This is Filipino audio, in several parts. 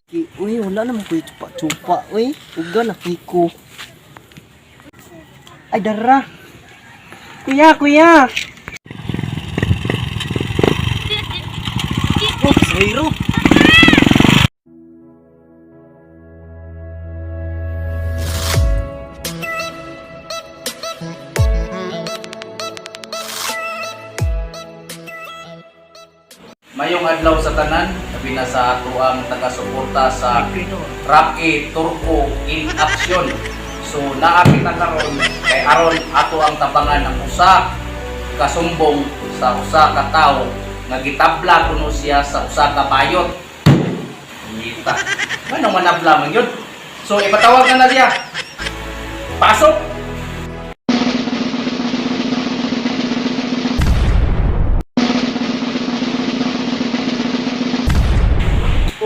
Uy, wala naman ko yung chupa-chupa. Uy, uga na ko. Ay, dara. Kuya, kuya. Oh, zero. Mayong adlaw sa tanan, sabi na sa ato ang taga-suporta sa Rocky Turco in Action. So naapit na karon kay aron ato ang tabangan ng usa ka sumbong sa usa ka tawo nga gitabla kuno siya sa usa ka bayot. Ngita. Manong manabla man yun. So ipatawag na siya. Pasok.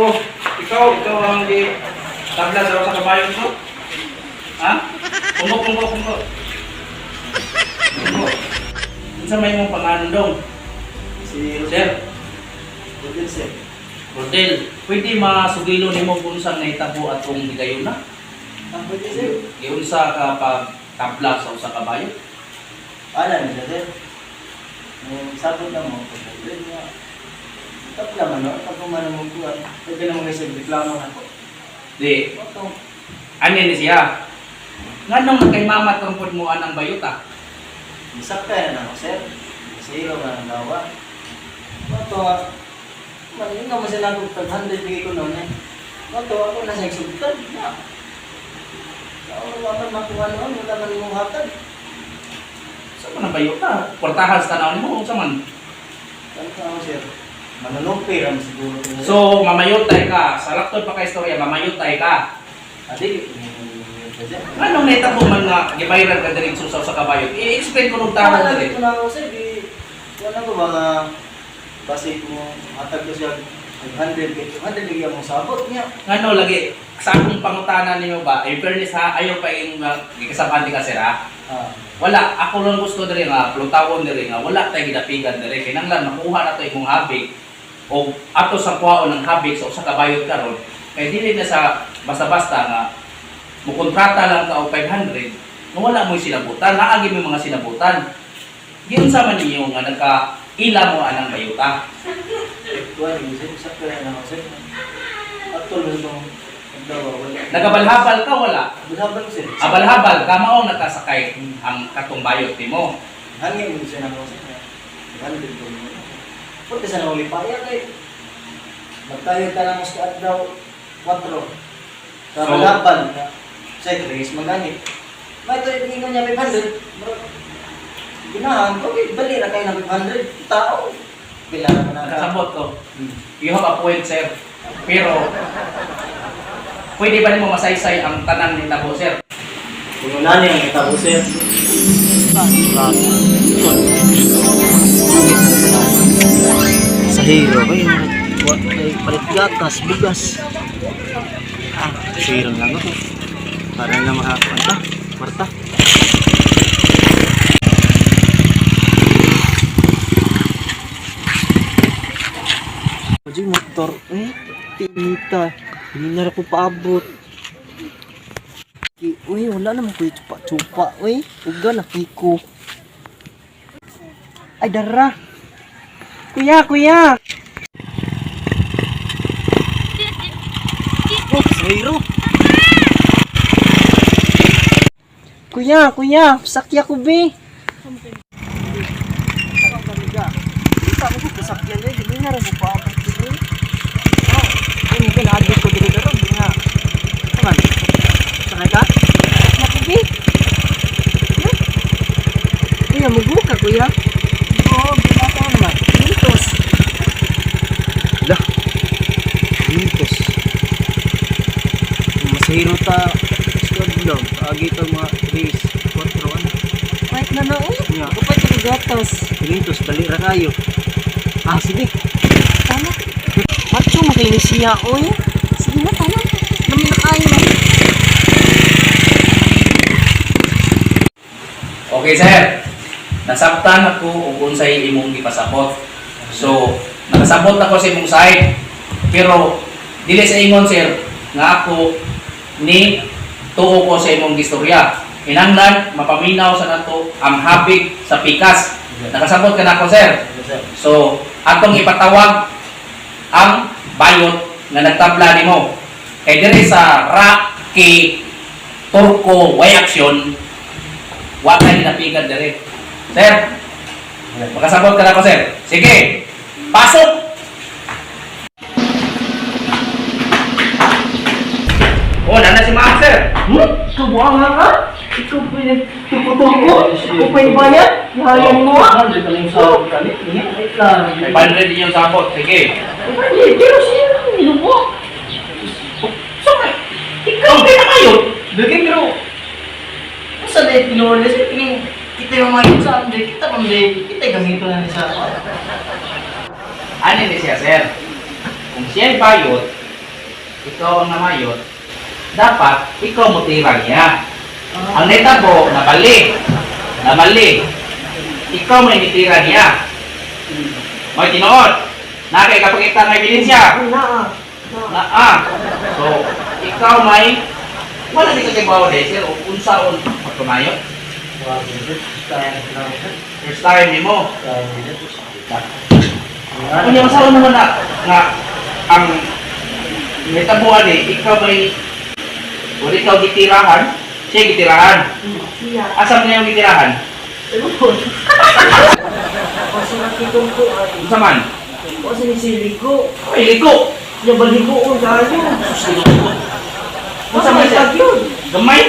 Oh, ikaw ang di tabla sa usa ka bayot mo? Ha? Kumbo. Unsa may mong pangalan dong? Si Sir, Rodel, sir. Rodel, pwede masugilo nimo kung saan nahitabo atong higayon na? Pwede, sir. Giunsa ka pag tabla sa usa ka bayot? Alam niya, sir. Sabot na mo. Rodel nga. Tapos naman, no? Tapos man mo kuha. Pwede naman kasi reklamo na ko. Di, Ito. ano ni siya? Nganong kay mama tungkod mo anang bayot ah? Misakay na ako, sir. Zero na ang dawa. Ito, maling nga masila ko 500 bigay ko noon eh. Ito, ako nasa exultan. Wala man makuha noon, wala man mong hatag. Sa man ang bayot ah? Kwartahan sa tanaw mo, sa man? Ano ka ako, sir? Manunumpi ram siguro. So, mamayotay ka. Sa laktod pa ka istorya, mamayotay ka. Adi, Anong naitabo man nga gibayran ka diretso sa usa ka bayot? I-explain ko nung tama lagi diri. ko na ako, sir. Wala ko mga basic mo, hatag ko siya 500, 200 lagi ang sabot niya. Ngano lagi sa akong pangutanan nimo ba? In fairness ha, ayaw pa yung gikasabante ka sir ha. Wala, ako lang gusto diri nga plutawon diri nga wala tay gidapigan diri kinahanglan makuha na to imong habig o ato sa kuhaon ng habig sa usa ka bayot karon kay dili na sa basta-basta nga mukontrata lang ka og 500 nga wala mo'y sinabutan, naagi mo mga sinabutan. Giunsa man ninyo nga nagka-ila mo anang bayota? Tuwan, sir, sa kaya na ako, sir. Atol mo itong dawa, wala. Nagabalhabal ka wala? Abal-habal ko, sir. Abal-habal ka mao nakasakay ang katong bayot nimo. Hangin mo siya na ako, sir. 100 ko mo. Pwede sa nauli pa, yan eh. Magtayo ka lang sa daw 4. Sa So, abal-habal, sa Grace, maganit. May ito, ibigin niya 500. Ginahan, okay, bali na kayo ng 500. Tao. Bila naman na. Nakasabot ko. You have a point, sir. Pero, pwede ba nimo masaysay ang tanan ni Tabo, sir? Kung nani ang itabo, sir. Sa hero, ay palit gatas, bugas. Zero lang ako. Para na makakanta. Marta. Pwede motor. Pinita. Hindi na ako paabot. Uy, wala naman ko yung chupa-chupa. Uy, uga na ko. Ay, dara. Kuya. Oh, zero. Kuya, sakya ko be. Kita mo ko sakya niya, hindi na rin pa ako dito. Ini kan habis ko dito ron, hindi nga. Kaman. Sakay ka? Ako be. Kuya, magbuka kuya. Oo, binata naman. Mintos. Lah. Mintos. Masahiro ta. Squad lang. Agi ito mga 3, 4, ano. Kahit na na, oh. Kapag ito gatas. Mintos, dali ra kayo. Sige. Tama. Macho, makinis siya, oy. Sige na, tama. Namin na kayo. Okay, sir. Nasabtan ako kung unsay imong gipasabot. So, nakasabot ako sa imong side. Pero dili sa ingon sir nga ako ni tuo ko sa imong istorya. Kinahanglan mapaminaw sa nato ang habig sa pikas. Nakasabot ka na ako sir. So atong ipatawag ang bayot nga nagtabla nimo. Kay diri sa Rocky Turco way action wa kay napigan diri. Sir, makasabot ka na ako sir. Sige, pasok! Oh, nana si Ma'am sir. Kabuangan ka? Ikaw pinagtututuhan mo? Ikaw pinibayad? Yahayan mo ha? Ano ka lang sa kalit? Wait lang. May 500 din yung sabot. Sige. Pero sino nilo mo? Saan? Ikaw pinakayot. Daging pero... Masa dahil pinulis? Kita yung mga yun sa amin. Kita pang dahil. Kita gamito na niya sa... Ano ni siya sir? Kung siya ay bayot, ikaw ang namayot, dapat ikaw mo tira niya. Ang netabo, nabali. Nabali. Ikaw may nitira niya. May tinood. Nakikapagkita ng ebidensya. So, ikaw may wala di ka kagawa dahil sir, o unsaon pagkumayo. First time ni mo. Kung yung masawa naman na ang may tabuan ikaw may wala ikaw gitirahan, siya gitirahan. Asam niya yung gitirahan? Kasi nakitong ko ay... Unsa man? Kasi nisiligo. Ay, liko! Yung baligo ko dahil. Unsa man siya? Gamay?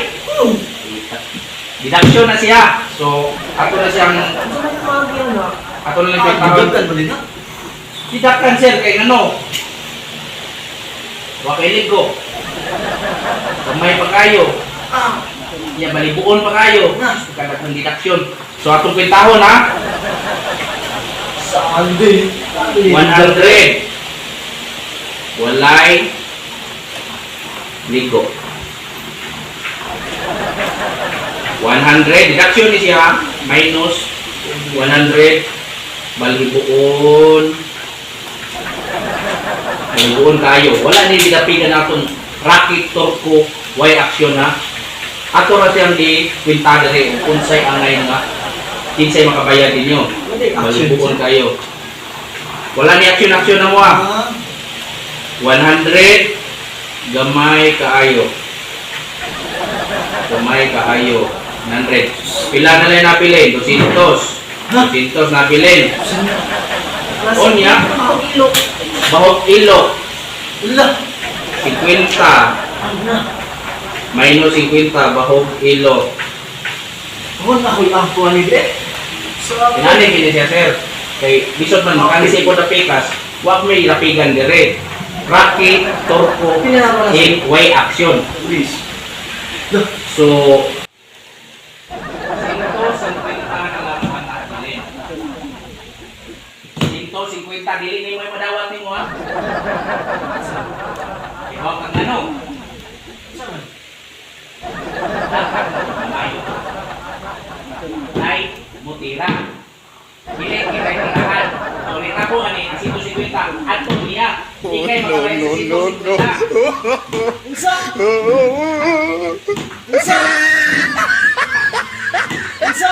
Deduction na siya. So, ato na siyang Ano na yung mga yun ha? ato na lang yung mo din ha? Deduction sir kay ano? Wa kay ligo. Gamay pa kayo. Ya balibuon pa kayo. Kada kung deduction. So atong kwentahon ha. Saan din? 100. Walay ligo. 100 deduction ni siya minus 100 balibuon. Balibuon kayo. Wala ni bidapigan naton Rocky Turco way action na. Ato ra siyang di kwenta diri unsay angay nga kinsay makabayad ninyo. Balibuon kayo. Wala ni action na mo ah. 100 gamay kaayo. Gamay kaayo. 100. Pila na lang napili? 200. 200 napili. Onya. Bahog ilo. Wala. 50. Minus 50 bahog ilo. Wala ko yung ampuan ni Dre. Inani gini siya sir. Kay bisod man makani sa ipod na pikas, wag may rapigan dire. Rocky Turco in way action. Please. So 150 dili ni mo madawat nimo ha. Ikaw kang ano? Ay, mutira. Dili kita tirahan. Ulit ako ani 150 ato niya. Ikay makabay sa 150. Isa! Isa! Isa!